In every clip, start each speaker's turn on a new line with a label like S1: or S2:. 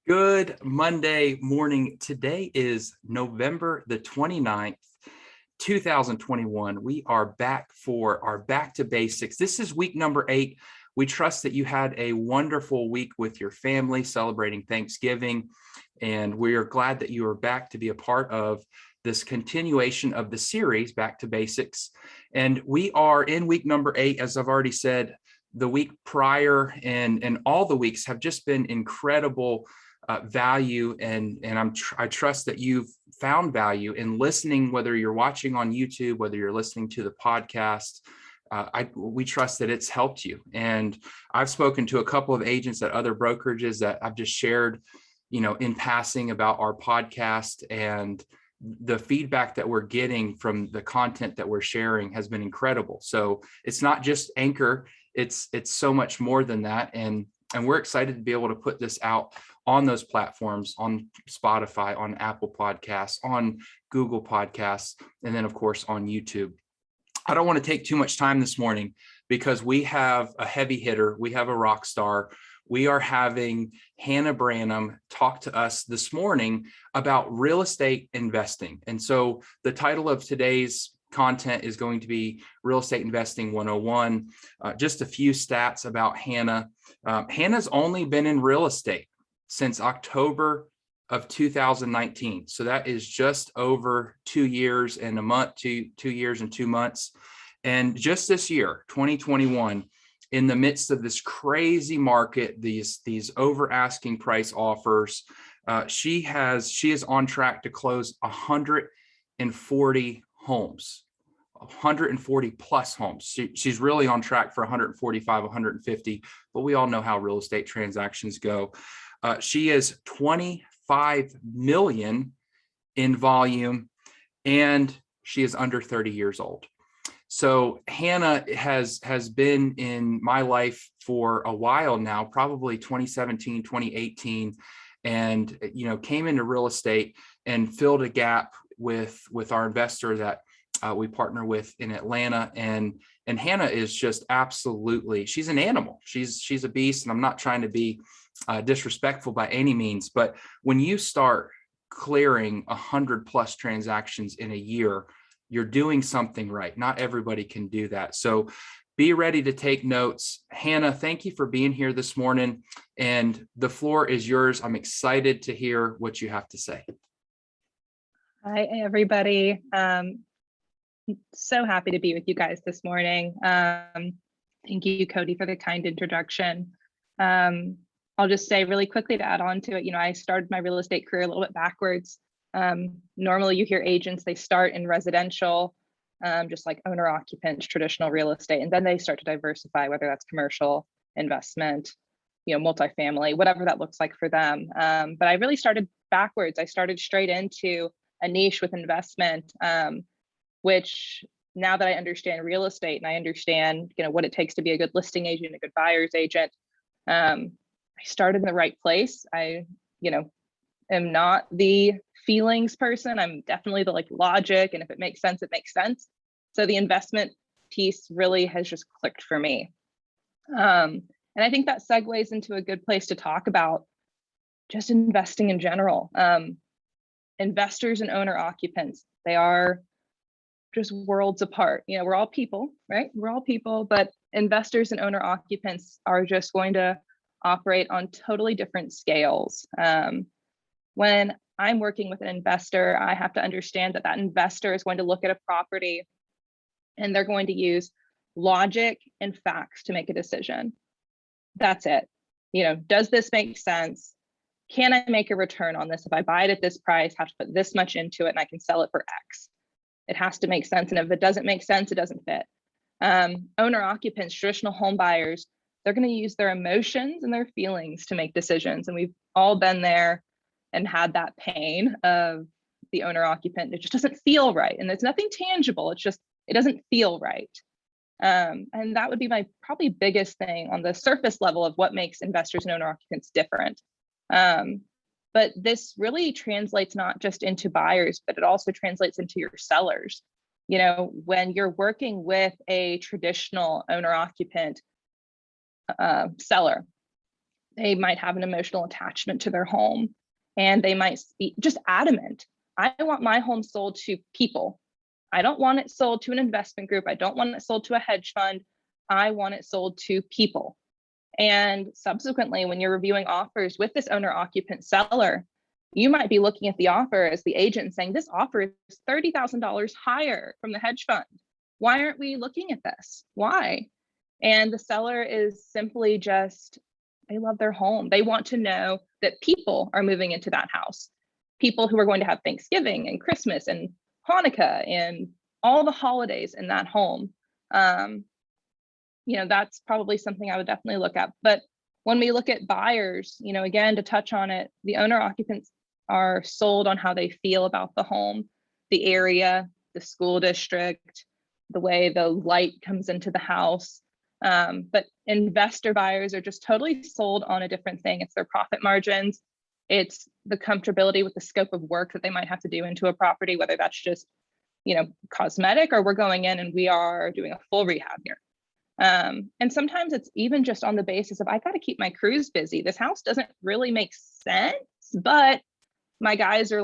S1: Good Monday morning. Today is November the 29th, 2021. We are back for our Back to Basics. This is week number 8. We trust that you had a wonderful week with your family celebrating Thanksgiving, and we are glad that you are back to be a part of this continuation of the series, Back to Basics. And we are in week number 8, as I've already said. The week prior and all the weeks have just been incredible value, and I trust that you've found value in listening, whether you're watching on YouTube, whether you're listening to the podcast. We trust that it's helped you. And I've spoken to a couple of agents at other brokerages that I've just shared, in passing about our podcast, and the feedback that we're getting from the content that we're sharing has been incredible. So it's not just Anchor, it's so much more than that. And we're excited to be able to put this out on those platforms, on Spotify, on Apple Podcasts, on Google Podcasts, and then of course on YouTube. I don't want to take too much time this morning because we have a heavy hitter. We have a rock star. We are having Hannah Branham talk to us this morning about real estate investing. And so the title of today's content is going to be Real Estate Investing 101. Just a few stats about Hannah. Hannah's only been in real estate since October of 2019. So that is just over 2 years and a month, 2 years and 2 months. And just this year, 2021, in the midst of this crazy market, these over asking price offers, she is on track to close 140 homes, 140 plus homes. She's really on track for 145, 150, but we all know how real estate transactions go. She is 25 million in volume, and she is under 30 years old. So Hannah has been in my life for a while now, probably 2017, 2018, and came into real estate and filled a gap with our investor that we partner with in Atlanta. And Hannah is just absolutely, she's an animal. She's a beast, and I'm not trying to be disrespectful by any means, but when you start clearing 100 plus transactions in a year, you're doing something right. Not everybody can do that. So be ready to take notes. Hannah, thank you for being here this morning, and the floor is yours. I'm excited to hear what you have to say.
S2: Hi, everybody. So happy to be with you guys this morning. Thank you, Cody, for the kind introduction. I'll just say really quickly to add on to it, I started my real estate career a little bit backwards. Normally you hear agents, they start in residential, just like owner occupants, traditional real estate, and then they start to diversify, whether that's commercial, investment, multifamily, whatever that looks like for them. But I really started backwards. I started straight into a niche with investment, which now that I understand real estate and I understand, what it takes to be a good listing agent, a good buyer's agent, I started in the right place. I, am not the feelings person. I'm definitely the logic, and if it makes sense, it makes sense. So the investment piece really has just clicked for me. And I think that segues into a good place to talk about just investing in general. Investors and owner occupants, they are just worlds apart. We're all people, right? We're all people, but investors and owner occupants are just going to operate on totally different scales. When I'm working with an investor, I have to understand that investor is going to look at a property and they're going to use logic and facts to make a decision. That's it. Does this make sense? Can I make a return on this? If I buy it at this price, have to put this much into it and I can sell it for X. It has to make sense. And if it doesn't make sense, it doesn't fit. Owner occupants, traditional home buyers, they're going to use their emotions and their feelings to make decisions. And we've all been there and had that pain of the owner occupant. It just doesn't feel right. And there's nothing tangible. It's just, it doesn't feel right. And that would be my probably biggest thing on the surface level of what makes investors and owner occupants different. But this really translates not just into buyers, but it also translates into your sellers. When you're working with a traditional owner occupant seller, They might have an emotional attachment to their home, and they might be just adamant. I want my home sold to people. I don't want it sold to an investment group. I don't want it sold to a hedge fund. I want it sold to people. And subsequently, when you're reviewing offers with this owner occupant seller, you might be looking at the offer as the agent and saying, this offer is $30,000 higher from the hedge fund. Why aren't we looking at this? Why? And the seller is simply just, they love their home. They want to know that people are moving into that house. People who are going to have Thanksgiving and Christmas and Hanukkah and all the holidays in that home. That's probably something I would definitely look at. But when we look at buyers, again, to touch on it, the owner occupants are sold on how they feel about the home, the area, the school district, the way the light comes into the house. But investor buyers are just totally sold on a different thing. It's their profit margins. It's the comfortability with the scope of work that they might have to do into a property, whether that's just, cosmetic, or we're going in and we are doing a full rehab here. And sometimes it's even just on the basis of, I got to keep my crews busy. This house doesn't really make sense, but my guys are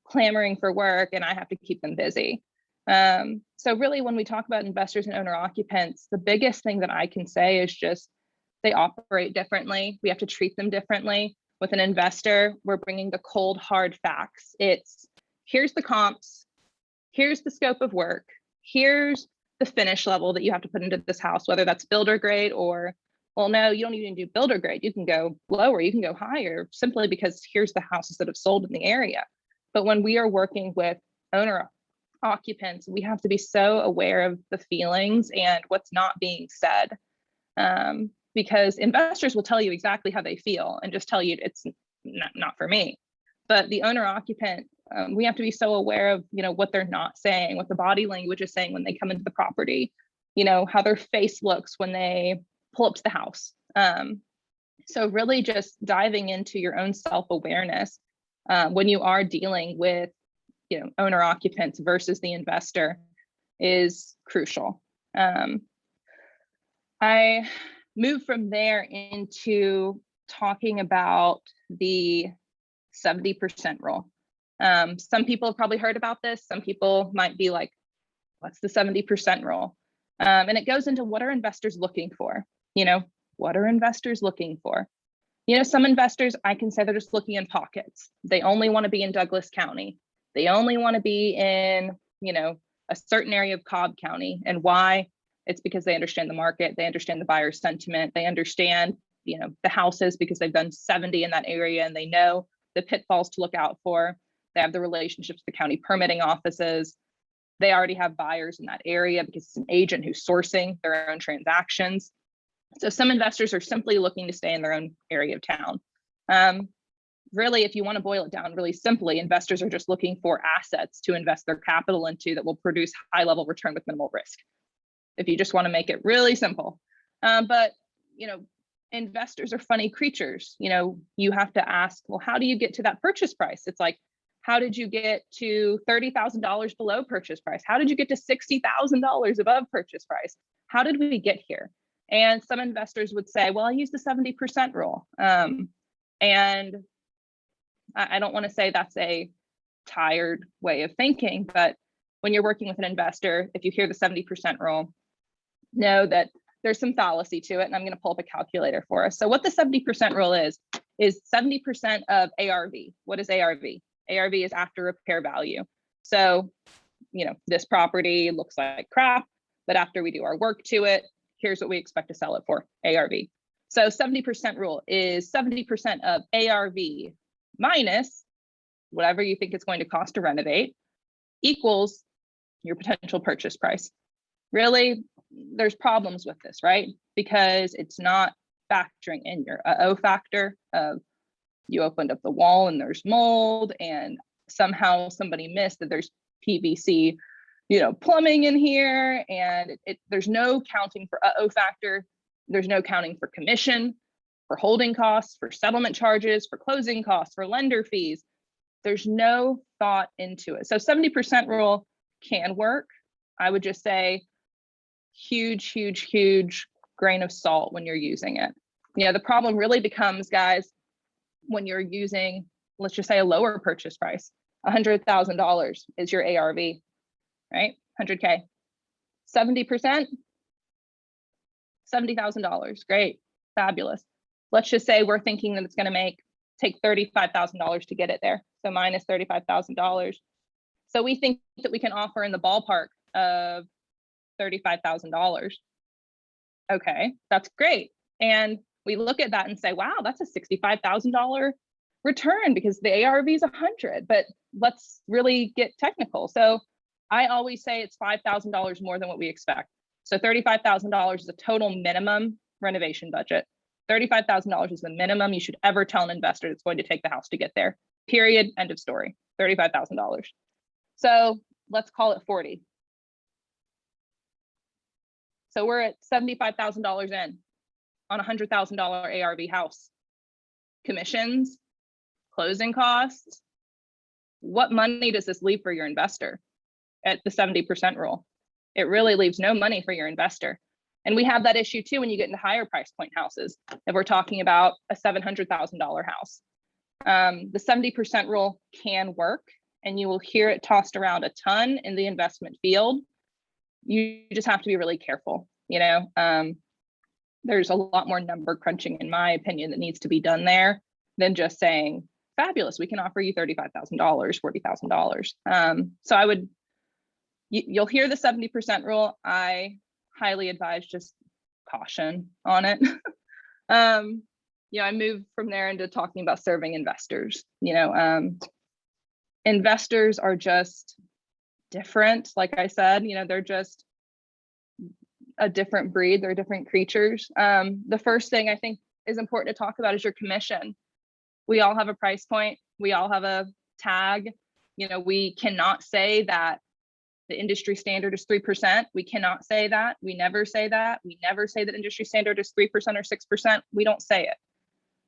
S2: clamoring for work and I have to keep them busy. So really, when we talk about investors and owner occupants, the biggest thing that I can say is just they operate differently. We have to treat them differently. With an investor, we're bringing the cold, hard facts. It's here's the comps, here's the scope of work, here's the finish level that you have to put into this house, whether that's builder grade or, well, no, you don't even do builder grade. You can go lower, you can go higher, simply because here's the houses that have sold in the area. But when we are working with owner occupants, we have to be so aware of the feelings and what's not being said, because investors will tell you exactly how they feel and just tell you it's not for me. But the owner occupant, we have to be so aware of what they're not saying, what the body language is saying when they come into the property, how their face looks when they pull up to the house. So really just diving into your own self-awareness when you are dealing with owner occupants versus the investor is crucial. I moved from there into talking about the 70% rule. Some people have probably heard about this. Some people might be like, what's the 70% rule? And it goes into, what are investors looking for? What are investors looking for? Some investors, I can say, they're just looking in pockets. They only want to be in Douglas County. They only want to be in, a certain area of Cobb County. And why? It's because they understand the market. They understand the buyer's sentiment. They understand, the houses because they've done 70 in that area and they know the pitfalls to look out for. They have the relationships with the county permitting offices. They already have buyers in that area because it's an agent who's sourcing their own transactions. So some investors are simply looking to stay in their own area of town. Really, if you want to boil it down really simply, investors are just looking for assets to invest their capital into that will produce high level return with minimal risk. If you just want to make it really simple. But, investors are funny creatures. You have to ask, well, how do you get to that purchase price? It's like, how did you get to $30,000 below purchase price? How did you get to $60,000 above purchase price? How did we get here? And some investors would say, well, I use the 70% rule. And I don't want to say that's a tired way of thinking, but when you're working with an investor, if you hear the 70% rule, know that there's some fallacy to it. And I'm going to pull up a calculator for us. So what the 70% rule is 70% of ARV. What is ARV? ARV is after repair value. So, this property looks like crap, but after we do our work to it, here's what we expect to sell it for, ARV. So 70% rule is 70% of ARV minus whatever you think it's going to cost to renovate equals your potential purchase price. Really, there's problems with this, right? Because it's not factoring in your uh-oh factor of you opened up the wall and there's mold and somehow somebody missed that there's PVC, plumbing in here, and there's no counting for uh-oh factor. There's no counting for commission, for holding costs, for settlement charges, for closing costs, for lender fees. There's no thought into it. So 70% rule can work. I would just say huge, huge, huge grain of salt when you're using it. The problem really becomes, guys, when you're using, let's just say, a lower purchase price. $100,000 is your ARV, right? 100K. 70%, $70,000. Great, fabulous. Let's just say we're thinking that it's going to take $35,000 to get it there. So minus $35,000. So we think that we can offer in the ballpark of $35,000. Okay, that's great. And we look at that and say, wow, that's a $65,000 return because the ARV is 100, but let's really get technical. So I always say it's $5,000 more than what we expect. So $35,000 is a total minimum renovation budget. $35,000 is the minimum you should ever tell an investor that's going to take the house to get there. Period. End of story. $35,000. So let's call it 40. So we're at $75,000 in on a $100,000 ARV house. Commissions, closing costs. What money does this leave for your investor at the 70% rule? It really leaves no money for your investor. And we have that issue too when you get into higher price point houses. If we're talking about a $700,000 house, the 70% rule can work, and you will hear it tossed around a ton in the investment field. You just have to be really careful. There's a lot more number crunching, in my opinion, that needs to be done there than just saying, fabulous, we can offer you $35,000, $40,000. So you'll hear the 70% rule. I highly advise just caution on it. I moved from there into talking about serving investors. Investors are just different. Like I said, they're just a different breed. They're different creatures. The first thing I think is important to talk about is your commission. We all have a price point. We all have a tag. We cannot say that the industry standard is 3%. We cannot say that. We never say that. We never say that industry standard is 3% or 6%. We don't say it.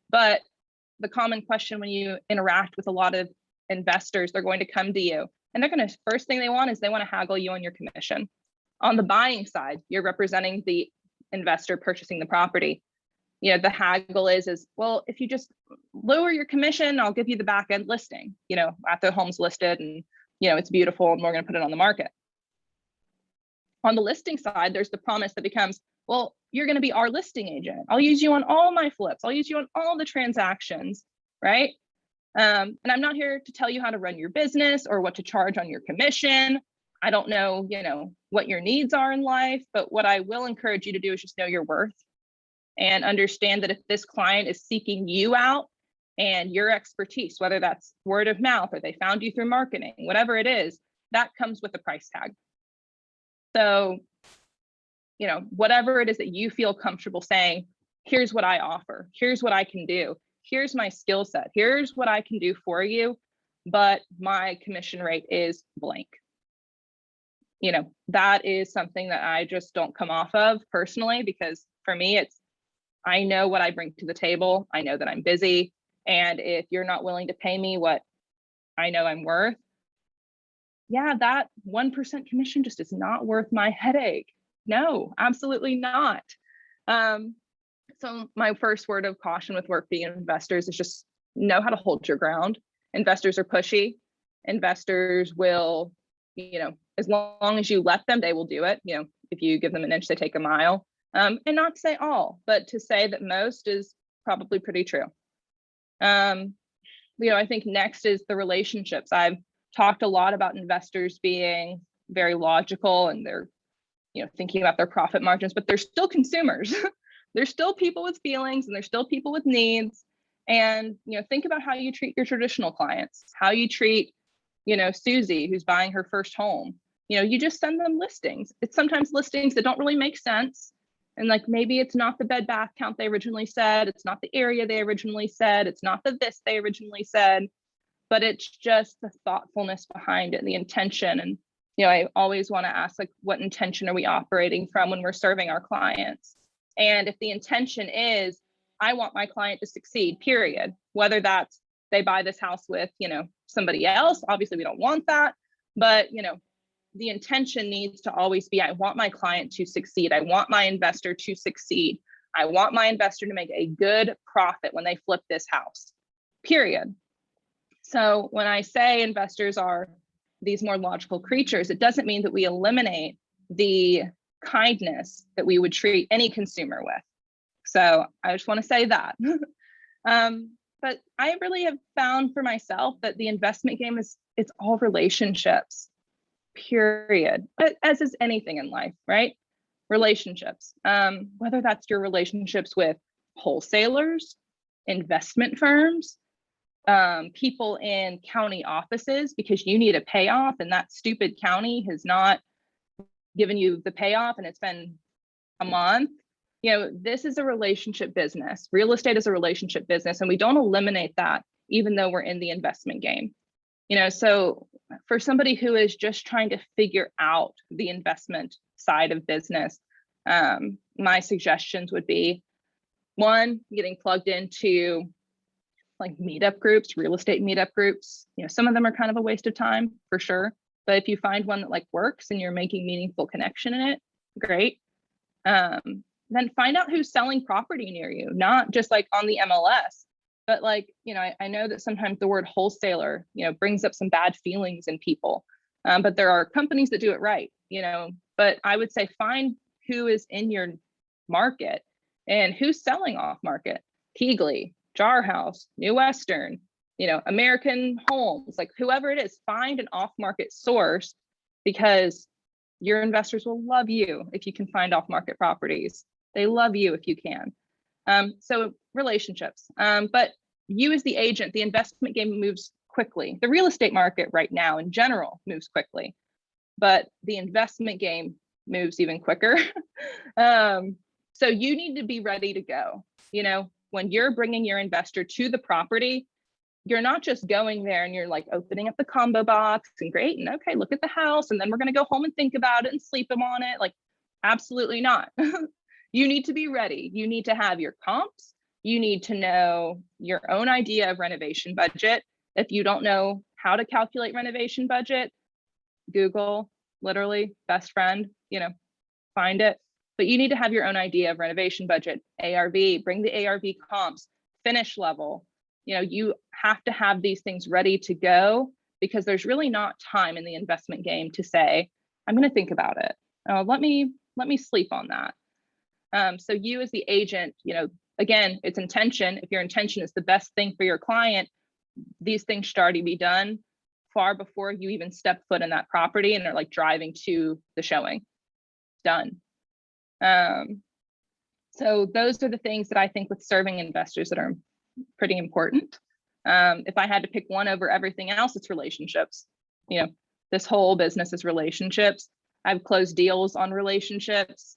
S2: But the common question when you interact with a lot of investors, they're going to come to you and first thing they want is they want to haggle you on your commission. On the buying side, you're representing the investor purchasing the property. The haggle is, well, if you just lower your commission, I'll give you the back end listing, after the home's listed and, it's beautiful and we're going to put it on the market. On the listing side, there's the promise that becomes, well, you're going to be our listing agent. I'll use you on all my flips. I'll use you on all the transactions, right? And I'm not here to tell you how to run your business or what to charge on your commission. I don't know, what your needs are in life, but what I will encourage you to do is just know your worth and understand that if this client is seeking you out and your expertise, whether that's word of mouth or they found you through marketing, whatever it is, that comes with a price tag. So, whatever it is that you feel comfortable saying, here's what I offer, here's what I can do, here's my skill set, here's what I can do for you, but my commission rate is blank. That is something that I just don't come off of personally, because for me, I know what I bring to the table. I know that I'm busy. And if you're not willing to pay me what I know I'm worth, that 1% commission just is not worth my headache. No, absolutely not. So my first word of caution with working with investors is just know how to hold your ground. Investors are pushy. Investors will, as long as you let them, they will do it. If you give them an inch, they take a mile. And not to say all, but to say that most is probably pretty true. I think next is the relationships. I've talked a lot about investors being very logical and they're, thinking about their profit margins, but they're still consumers. They're still people with feelings and they're still people with needs. And, think about how you treat your traditional clients, how you treat, Susie, who's buying her first home. You just send them listings. It's sometimes listings that don't really make sense. And maybe it's not the bed bath count they originally said. It's not the area they originally said. It's not the this they originally said, but it's just the thoughtfulness behind it, the intention. And, I always want to ask, what intention are we operating from when we're serving our clients? And if the intention is, I want my client to succeed, period, whether that's they buy this house with, somebody else, obviously we don't want that, but, the intention needs to always be, I want my client to succeed. I want my investor to succeed. I want my investor to make a good profit when they flip this house, period. So when I say investors are these more logical creatures, it doesn't mean that we eliminate the kindness that we would treat any consumer with. So I just want to say that. But I really have found for myself that the investment game it's all relationships, period. As is anything in life, right? Relationships. Whether that's your relationships with wholesalers, investment firms, people in county offices because you need a payoff and that stupid county has not given you the payoff and it's been a month. This is a relationship business. Real estate is a relationship business, and we don't eliminate that even though we're in the investment game. So for somebody who is just trying to figure out the investment side of business, my suggestions would be, one, getting plugged into like meetup groups, real estate meetup groups. Some of them are kind of a waste of time for sure, but if you find one that like works and you're making meaningful connection in it, great. Then find out who's selling property near you, not just like on the MLS, but like, I know that sometimes the word wholesaler, brings up some bad feelings in people, but there are companies that do it right, but I would say find who is in your market and who's selling off market. Keegley, Jar House, New Western, American Homes, like whoever it is, find an off market source because your investors will love you if you can find off market properties. They love you if you can. So relationships, but you as the agent, the investment game moves quickly. The real estate market right now in general moves quickly, but the investment game moves even quicker. So you need to be ready to go. When you're bringing your investor to the property, you're not just going there and you're like opening up the combo box and great, and okay, look at the house, and then we're going to go home and think about it and sleep on it. Like, absolutely not. You need to be ready. You need to have your comps. You need to know your own idea of renovation budget. If you don't know how to calculate renovation budget, Google, literally best friend, find it. But you need to have your own idea of renovation budget, ARV, bring the ARV comps, finish level. You have to have these things ready to go because there's really not time in the investment game to say, I'm going to think about it. Let me sleep on that. So you as the agent, again, it's intention. If your intention is the best thing for your client, these things should already be done far before you even step foot in that property and are like driving to the showing. Done. So those are the things that I think with serving investors that are pretty important. If I had to pick one over everything else, it's relationships. This whole business is relationships. I've closed deals on relationships.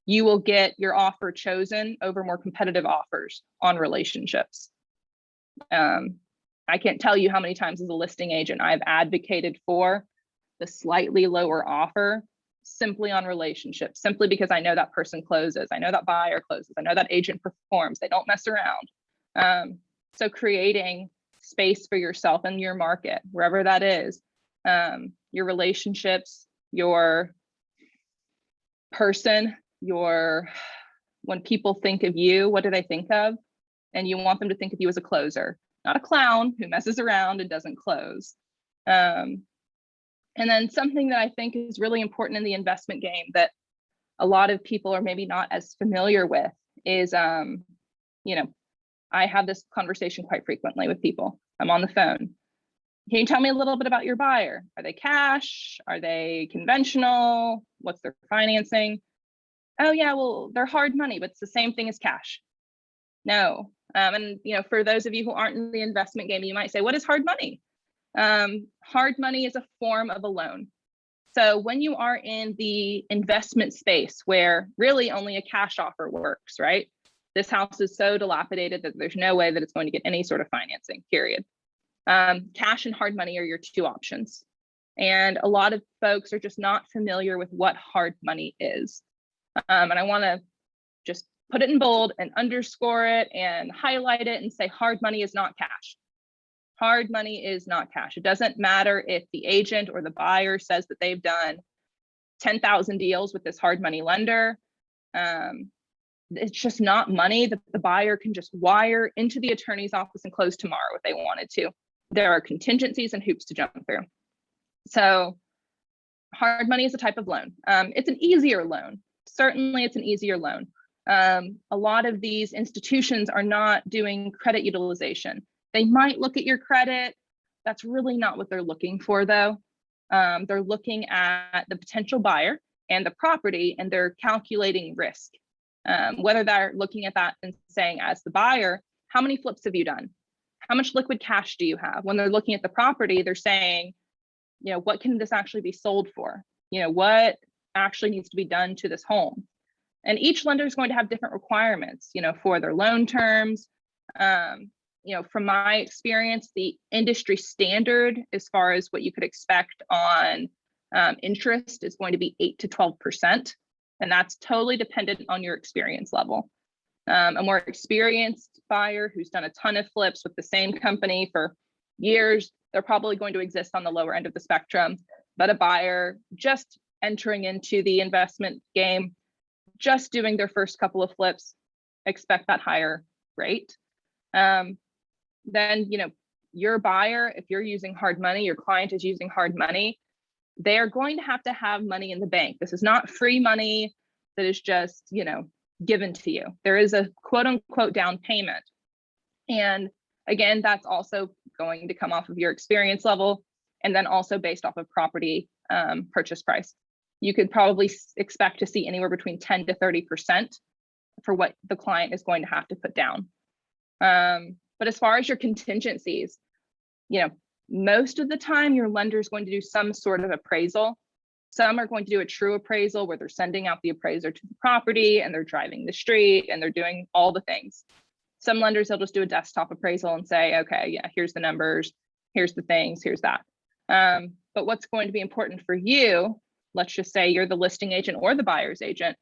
S2: You will get your offer chosen over more competitive offers on relationships. I can't tell you how many times as a listing agent I've advocated for the slightly lower offer simply on relationships, simply because I know that person closes, I know that buyer closes, I know that agent performs, they don't mess around. So creating space for yourself in your market, wherever that is, your relationships, your person, when people think of you, what do they think of? And you want them to think of you as a closer, not a clown who messes around and doesn't close. And then something that I think is really important in the investment game that a lot of people are maybe not as familiar with is, I have this conversation quite frequently with people. I'm on the phone. Can you tell me a little bit about your buyer? Are they cash? Are they conventional? What's their financing? Oh yeah, well, they're hard money, but it's the same thing as cash. No. And for those of you who aren't in the investment game, you might say, what is hard money? Hard money is a form of a loan. So when you are in the investment space where really only a cash offer works, right? This house is so dilapidated that there's no way that it's going to get any sort of financing, period. Cash and hard money are your two options. And a lot of folks are just not familiar with what hard money is. And I want to just put it in bold and underscore it and highlight it and say hard money is not cash. Hard money is not cash. It doesn't matter if the agent or the buyer says that they've done 10,000 deals with this hard money lender. it's just not money that the buyer can just wire into the attorney's office and close tomorrow if they wanted to. There are contingencies and hoops to jump through. So hard money is a type of loan. It's an easier loan. Certainly it's an easier loan. A lot of these institutions are not doing credit utilization. They might look at your credit. That's really not what they're looking for though. They're looking at the potential buyer and the property, and they're calculating risk. Whether they're looking at that and saying, as the buyer, how many flips have you done? How much liquid cash do you have? When they're looking at the property, they're saying, you know, what can this actually be sold for? You know, what actually needs to be done to this home? And each lender is going to have different requirements, you know, for their loan terms. You know, from my experience, the industry standard as far as what you could expect on interest is going to be 8 to 12%. And that's totally dependent on your experience level. A more experienced buyer who's done a ton of flips with the same company for years, they're probably going to exist on the lower end of the spectrum. But a buyer just entering into the investment game, just doing their first couple of flips, expect that higher rate. Then, you know, your buyer, if you're using hard money, your client is using hard money, they're going to have money in the bank. This is not free money that is just, you know, given to you. There is a quote unquote down payment. And again, that's also going to come off of your experience level, and then also based off of property purchase price. You could probably expect to see anywhere between 10 to 30% for what the client is going to have to put down. But as far as your contingencies, you know, most of the time your lender is going to do some sort of appraisal. Some are going to do a true appraisal where they're sending out the appraiser to the property and they're driving the street and they're doing all the things. Some lenders, they'll just do a desktop appraisal and say, okay, yeah, here's the numbers, here's the things, here's that. But what's going to be important for you, let's just say you're the listing agent or the buyer's agent,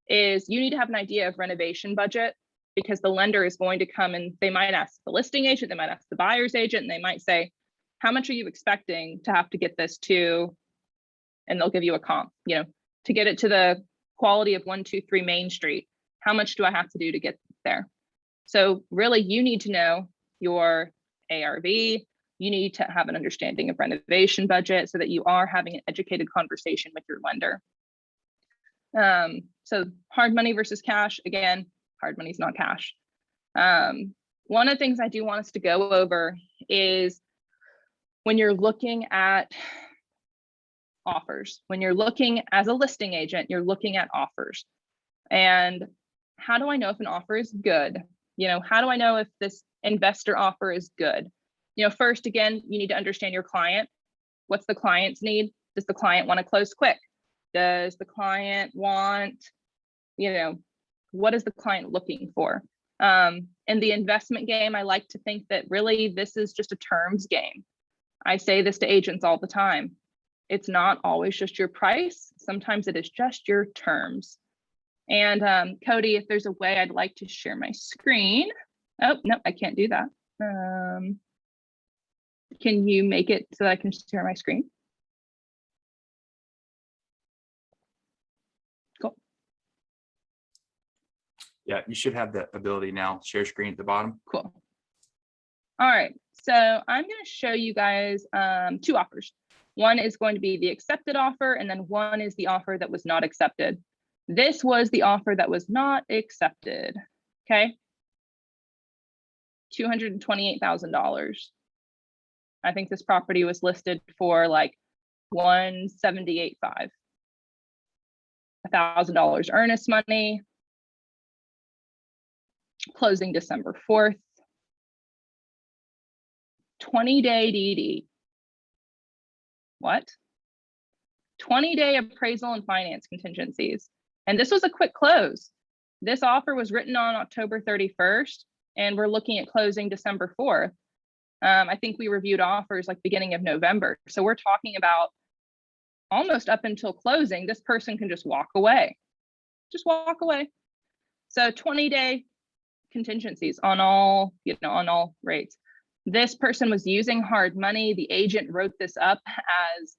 S2: is you need to have an idea of renovation budget, because the lender is going to come and they might ask the listing agent, they might ask the buyer's agent, and they might say, how much are you expecting to have to get this to? And they'll give you a comp, you know, to get it to the quality of 123 Main Street. How much do I have to do to get there? So really you need to know your ARV. You need to have an understanding of renovation budget so that you are having an educated conversation with your lender. So hard money versus cash, again, hard money is not cash. One of the things I do want us to go over is when you're looking at offers, when you're looking as a listing agent, you're looking at offers. And how do I know if an offer is good? You know, how do I know if this investor offer is good? You know, first, again, you need to understand your client. What's the client's need? Does the client want to close quick? Does the client want, you know, what is the client looking for? In the investment game, I like to think that really this is just a terms game. I say this to agents all the time. It's not always just your price. Sometimes it is just your terms. And Cody, if there's a way, I'd like to share my screen. Oh, no, I can't do that. Can you make it so that I can share my screen? Cool.
S1: Yeah, you should have the ability now. Share screen at the bottom.
S2: Cool. All right, so I'm going to show you guys two offers. One is going to be the accepted offer, and then one is the offer that was not accepted. This was the offer that was not accepted, okay? $228,000. I think this property was listed for like $178,500. $1,000 earnest money, closing December 4th. 20-day DD. What? 20-day appraisal and finance contingencies. And this was a quick close. This offer was written on October 31st, and we're looking at closing December 4th. I think we reviewed offers like beginning of November. So we're talking about almost up until closing, this person can just walk away. Just walk away. So 20-day contingencies on all, you know, on all rates. This person was using hard money. The agent wrote this up as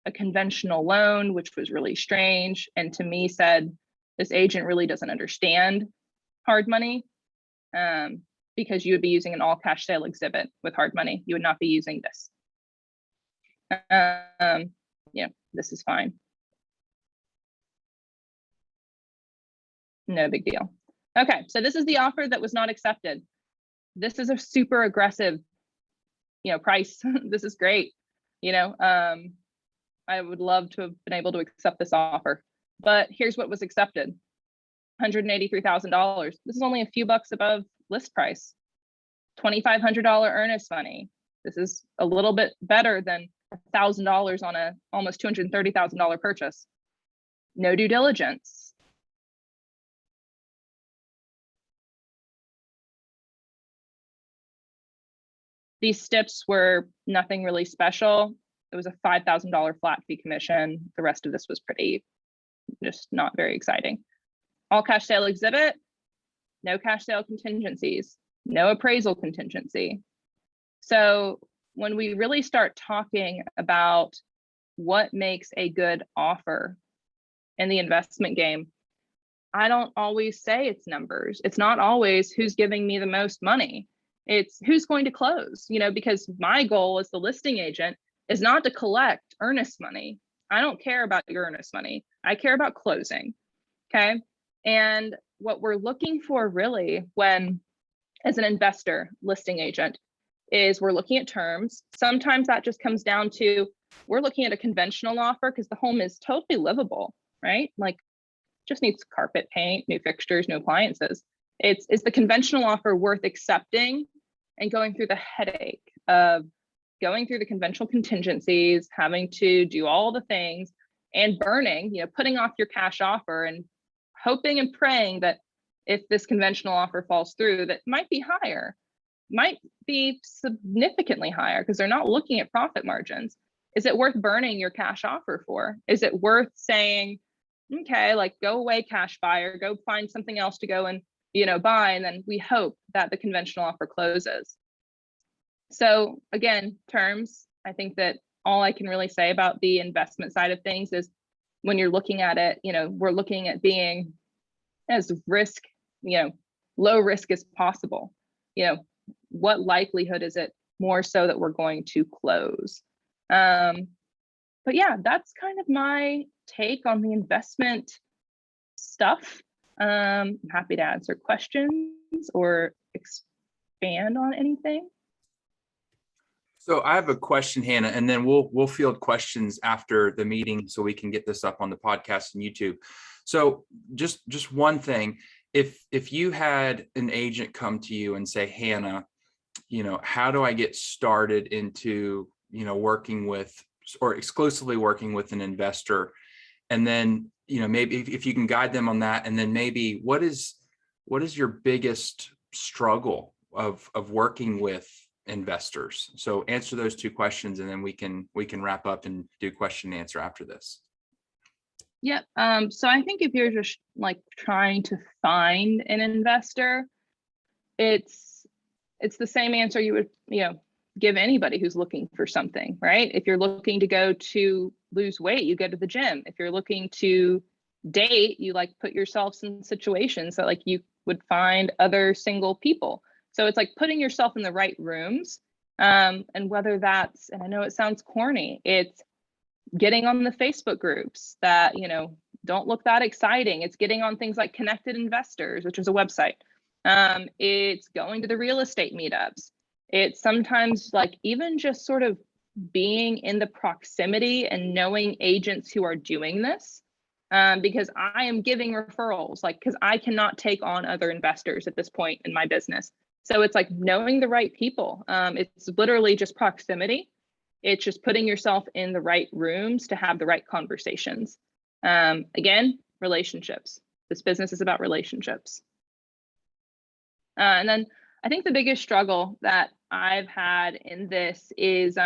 S2: a conventional loan, which was really strange. And to me said, this agent really doesn't understand hard money, because you would be using an all cash sale exhibit with hard money. You would not be using this. Yeah, this is fine. No big deal. Okay, so this is the offer that was not accepted. This is a super aggressive, price. This is great. I would love to have been able to accept this offer, but here's what was accepted. $183,000. This is only a few bucks above list price. $2,500 earnest money. This is a little bit better than $1,000 on a almost $230,000 purchase. No due diligence. These steps were nothing really special. It was a $5,000 flat fee commission. The rest of this was just not very exciting. All cash sale exhibit, no cash sale contingencies, no appraisal contingency. So when we really start talking about what makes a good offer in the investment game, I don't always say it's numbers. It's not always who's giving me the most money. It's who's going to close, because my goal as the listing agent is not to collect earnest money. I don't care about your earnest money. I care about closing. Okay. And what we're looking for really when, as an investor listing agent, is we're looking at terms. Sometimes that just comes down to, we're looking at a conventional offer because the home is totally livable, right? Like just needs carpet paint, new fixtures, new appliances. Is the conventional offer worth accepting and going through the headache of going through the conventional contingencies, having to do all the things and burning, putting off your cash offer and hoping and praying that if this conventional offer falls through, that might be higher, might be significantly higher because they're not looking at profit margins. Is it worth burning your cash offer for? Is it worth saying, okay, like go away cash buyer, go find something else to go and, buy, and then we hope that the conventional offer closes. So again, terms, I think that all I can really say about the investment side of things is when you're looking at it, we're looking at being as low risk as possible. What likelihood is it more so that we're going to close? But yeah, that's kind of my take on the investment stuff. I'm happy to answer questions or expand on anything.
S1: So I have a question, Hannah, and then we'll field questions after the meeting so we can get this up on the podcast and YouTube. So just one thing, if you had an agent come to you and say, Hannah, how do I get started into, working with or exclusively working with an investor? And then, maybe if you can guide them on that, and then maybe what is your biggest struggle of working with investors? So answer those two questions, and then we can wrap up and do question and answer after this.
S2: Yeah. So I think if you're just like trying to find an investor, it's the same answer you would, give anybody who's looking for something, right? If you're looking to go to lose weight, you go to the gym. If you're looking to date, you put yourself in situations that you would find other single people. So it's like putting yourself in the right rooms. And whether that's, and I know it sounds corny, it's getting on the Facebook groups that, don't look that exciting. It's getting on things like Connected Investors, which is a website. It's going to the real estate meetups. It's sometimes even just sort of being in the proximity and knowing agents who are doing this, because I am giving referrals, because I cannot take on other investors at this point in my business. So it's knowing the right people. It's literally just proximity. It's just putting yourself in the right rooms to have the right conversations. Again, relationships. This business is about relationships. And then I think the biggest struggle that I've had in this is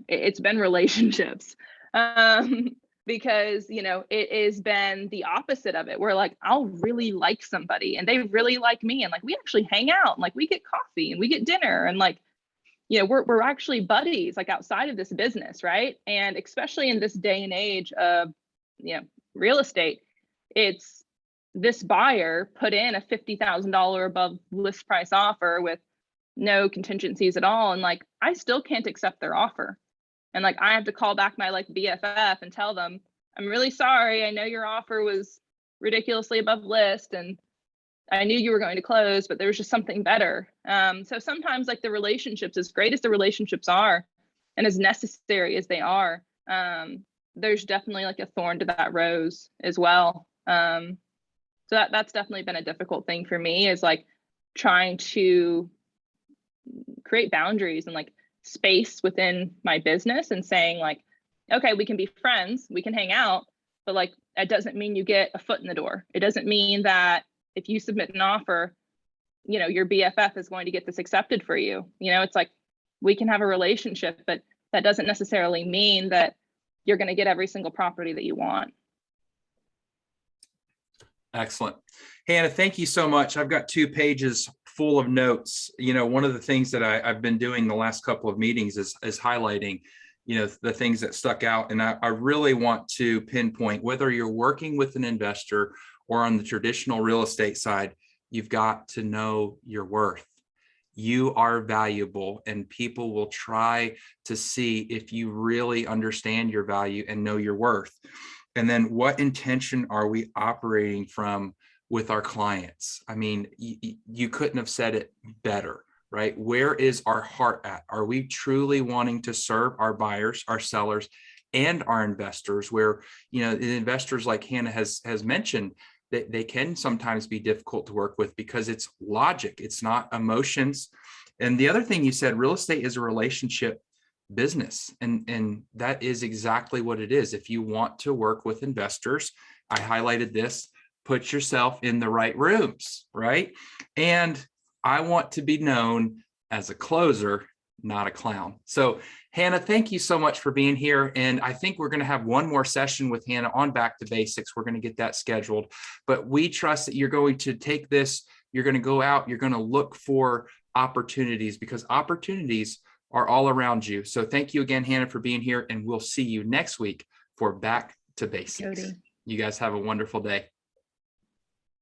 S2: it's been relationships. Because it has been the opposite of it, where I'll really like somebody and they really like me, and we actually hang out, and we get coffee and we get dinner, and we're actually buddies outside of this business, right? And especially in this day and age of real estate. It's this buyer put in a $50,000 above list price offer with no contingencies at all. And like, I still can't accept their offer. And like, I have to call back my like BFF and tell them, I'm really sorry. I know your offer was ridiculously above list and I knew you were going to close, but there was just something better. So sometimes like the relationships, as great as the relationships are and as necessary as they are, there's definitely like a thorn to that rose as well. So that's definitely been a difficult thing for me, is like trying to create boundaries and like space within my business and saying like, okay, we can be friends, we can hang out, but like, that doesn't mean you get a foot in the door. It doesn't mean that if you submit an offer, your BFF is going to get this accepted for you. It's like, we can have a relationship, but that doesn't necessarily mean that you're going to get every single property that you want.
S1: Excellent. Hannah, thank you so much. I've got 2 pages full of notes. One of the things that I've been doing the last couple of meetings is highlighting, the things that stuck out. And I really want to pinpoint, whether you're working with an investor or on the traditional real estate side, you've got to know your worth. You are valuable, and people will try to see if you really understand your value and know your worth. And then what intention are we operating from with our clients? I mean, you couldn't have said it better, right? Where is our heart at? Are we truly wanting to serve our buyers, our sellers, and our investors? Where, the investors, like Hannah has mentioned, that they can sometimes be difficult to work with because it's logic, it's not emotions. And the other thing you said, real estate is a relationship business. And that is exactly what it is. If you want to work with investors, I highlighted this, put yourself in the right rooms, right? And I want to be known as a closer, not a clown. So Hannah, thank you so much for being here. And I think we're going to have one more session with Hannah on Back to Basics. We're going to get that scheduled, but we trust that you're going to take this, you're going to go out, you're going to look for opportunities, because opportunities are all around you. So thank you again, Hannah, for being here, and we'll see you next week for Back to Basics.
S2: Cody.
S1: You guys have a wonderful day.